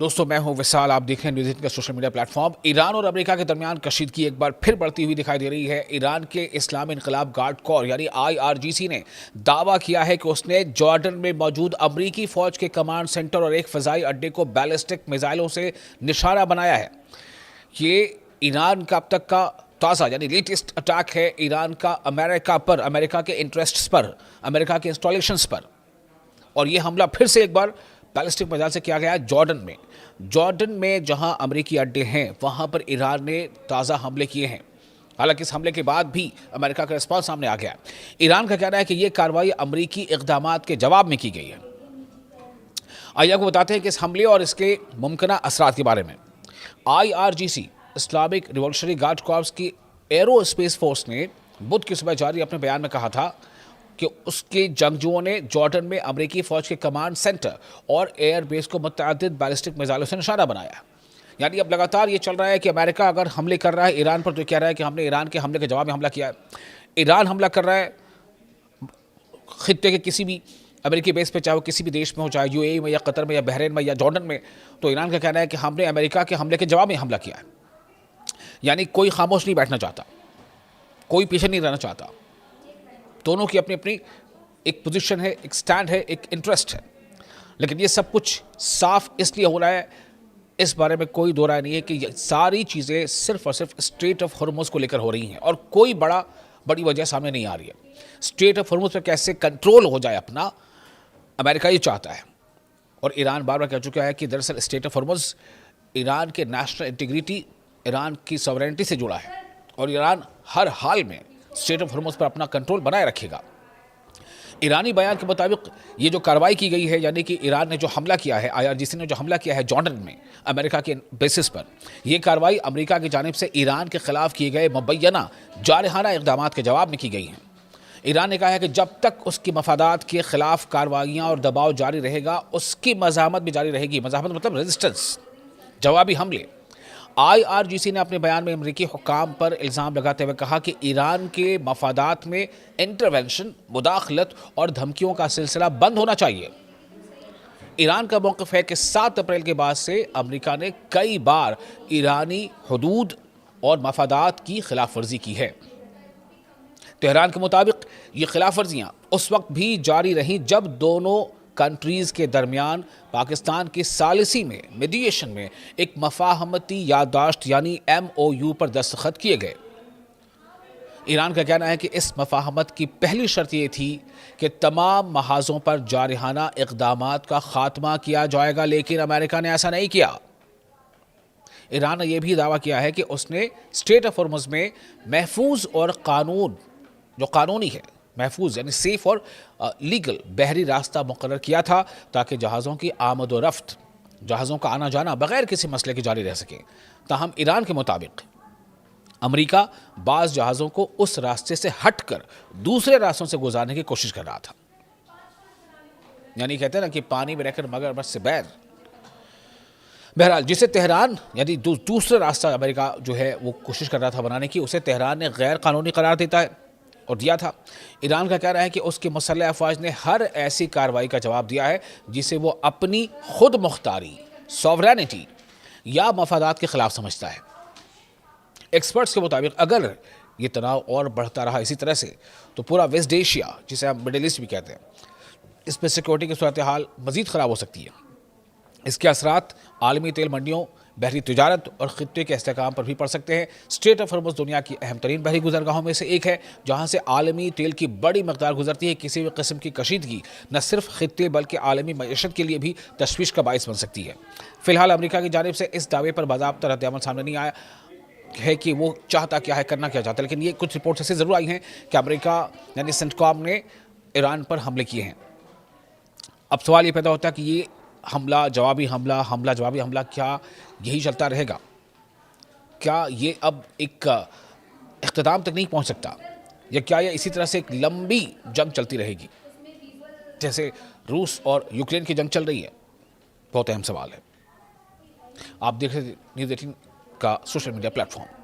दोस्तों मैं हूं विशाल, आप देख रहे हैं न्यूज़ 18 का सोशल मीडिया प्लेटफॉर्म। ईरान और अमेरिका के दरमियान कशीदगी एक बार फिर बढ़ती हुई दिखाई दे रही है। ईरान के इस्लामी इनकलाब गार्ड कोर यानी IRGC ने दावा किया है कि उसने जॉर्डन में मौजूद अमरीकी फौज के कमांड सेंटर और एक फ़ज़ाई अड्डे को बैलिस्टिक मिसाइलों से निशाना बनाया है। ये ईरान का अब तक का ताज़ा यानी लेटेस्ट अटैक है ईरान का अमेरिका पर, अमेरिका के इंटरेस्ट्स पर, अमेरिका के इंस्टॉलेशंस पर। और ये हमला फिर से एक बार बैलिस्टिक मिसाइल से किया गया है जॉर्डन में जहां अमेरिकी अड्डे हैं वहां पर ईरान ने ताज़ा हमले किए हैं। हालांकि इस हमले के बाद भी अमेरिका का रिस्पॉन्स सामने आ गया। ईरान का कहना है कि यह कार्रवाई अमेरिकी इक़दामात के जवाब में की गई है। आइए आपको बताते हैं कि इस हमले और इसके मुमकिन असरात के बारे में। IRGC Islamic revolutionary guard corps की एरोस्पेस फोर्स ने बुध की सुबह जारी अपने बयान में कहा था कि उसके जंगजुओं ने जॉर्डन में अमेरिकी फौज के कमांड सेंटर और एयर बेस को मुतअद्दिद बैलिस्टिक मिसाइलों से निशाना बनाया। यानी अब लगातार ये चल रहा है कि अमेरिका अगर हमले कर रहा है ईरान पर तो कह रहा है कि हमने ईरान के हमले के जवाब में हमला किया है। ईरान हमला कर रहा है खित्ते के किसी भी अमेरिकी बेस पे, चाहे वो किसी भी देश में हो, चाहे UAE में या कतर में या बहरीन में या जॉर्डन में, तो ईरान का कहना है कि हमने अमेरिका के हमले के जवाब में हमला किया है। यानी कोई खामोश नहीं बैठना चाहता, कोई पीछे नहीं रहना चाहता। दोनों की अपनी अपनी एक पोजीशन है, एक स्टैंड है, एक इंटरेस्ट है। लेकिन ये सब कुछ साफ इसलिए हो रहा है, इस बारे में कोई दो राय नहीं है कि ये सारी चीज़ें सिर्फ और सिर्फ स्ट्रेट ऑफ हॉर्मुज़ को लेकर हो रही हैं और कोई बड़ी वजह सामने नहीं आ रही है। स्ट्रेट ऑफ हॉर्मुज़ पर कैसे कंट्रोल हो जाए अपना, अमेरिका ये चाहता है। और ईरान बार बार कह चुका है कि दरअसल स्ट्रेट ऑफ हॉर्मुज़ ईरान के नेशनल इंटीग्रिटी, ईरान की सॉवरेनिटी से जुड़ा है और ईरान हर हाल में स्ट्रेट ऑफ हॉर्मुज़ पर अपना कंट्रोल बनाए रखेगा। ईरानी बयान के मुताबिक ये जो कार्रवाई की गई है, यानी कि ईरान ने जो हमला किया है, IRGC ने जो हमला किया है जॉर्डन में अमेरिका के बेसिस पर, यह कार्रवाई अमेरिका की जानिब से ईरान के खिलाफ किए गए मुबैना जारहाना इक़दामात के जवाब में की गई हैं। ईरान ने कहा है कि जब तक उसकी मफादात के खिलाफ कार्रवाइयाँ और दबाव जारी रहेगा, उसकी मज़ाहमत भी जारी रहेगी। मज़ाहमत मतलब रेजिस्टेंस, जवाबी हमले। IRGC ने अपने बयान में अमरीकी हुक्काम पर इल्ज़ाम लगाते हुए कहा कि ईरान के मफादात में इंटरवेंशन, मुदाखलत और धमकियों का सिलसिला बंद होना चाहिए। ईरान का मौक़िफ़ है कि 7 अप्रैल के बाद से अमरीका ने कई बार ईरानी हुदूद और मफादात की खिलाफ वर्जी की है। तेहरान के मुताबिक ये खिलाफ वर्जियाँ उस वक्त भी जारी रहीं जब दोनों कंट्रीज़ के दरमियान पाकिस्तान की सालिसी में, मीडिएशन में एक मफाहमती याददाश्त यानी MOU पर दस्तखत किए गए। ईरान का कहना है कि इस मफाहमत की पहली शर्त ये थी कि तमाम महाज़ों पर जारहाना इक़दामात का खात्मा किया जाएगा, लेकिन अमेरिका ने ऐसा नहीं किया। ईरान ने यह भी दावा किया है कि उसने स्ट्रेट ऑफ हॉर्मुज़ में महफूज और कानूनी है, महफूज यानी सेफ और लीगल बहरी रास्ता मुकर्रर किया था ताकि जहाज़ों की आमद व रफ्त, जहाज़ों का आना जाना बग़ैर किसी मसले के जारी रह सके। ताहम ईरान के मुताबिक अमेरिका बाज़ जहाज़ों को उस रास्ते से हटकर दूसरे रास्तों से गुजारने की कोशिश कर रहा था। यानी कहते हैं ना कि पानी में रहकर मगरमच्छ से बैर। बहरहाल जिसे तेहरान यानी दूसरा रास्ता अमेरिका जो है वो कोशिश कर रहा था बनाने की, उसे तेहरान ने गैर कानूनी करार देता है और दिया था। ईरान का कहना है कि उसकी मुसल्लह अफवाज ने हर ऐसी कार्रवाई का जवाब दिया है जिसे वो अपनी खुद मुख्तारी, सॉवरेनिटी या मफादात के खिलाफ समझता है। एक्सपर्ट्स के मुताबिक अगर ये तनाव और बढ़ता रहा इसी तरह से तो पूरा वेस्ट एशिया, जिसे हम मिडिल ईस्ट भी कहते हैं, इसमें सिक्योरिटी की सूरत हाल मज़ीद ख़राब हो सकती है। इसके असरात आलमी तेल मंडियों, बहरी तिजारत और खित्ते के इस्तेहकाम पर भी पड़ सकते हैं। स्ट्रेट ऑफ हॉर्मुज़ दुनिया की अहम तरीन बहरी गुजरगाहों में से एक है जहाँ से आलमी तेल की बड़ी मकदार गुजरती है। किसी भी किस्म की कशीदगी न सिर्फ खित्ते बल्कि आलमी मईशत के लिए भी तशवीश का बाइस बन सकती है। फ़िलहाल अमेरिका की जानिब से इस दावे पर बाज़ाब्ता रद्द-ए-अमल सामने नहीं आया है कि वो चाहता क्या है, करना क्या चाहता है। लेकिन ये कुछ रिपोर्ट ऐसे ज़रूर आई हैं कि अमेरिका यानी सेंटकॉम ने ईरान पर हमले किए हैं। अब सवाल ये पैदा होता है कि ये हमला जवाबी हमला क्या यही चलता रहेगा? क्या ये अब एक इख्तिताम तक नहीं पहुंच सकता, या क्या ये इसी तरह से एक लंबी जंग चलती रहेगी जैसे रूस और यूक्रेन की जंग चल रही है? बहुत अहम सवाल है। आप देख रहे न्यूज़ 18 का सोशल मीडिया प्लेटफॉर्म।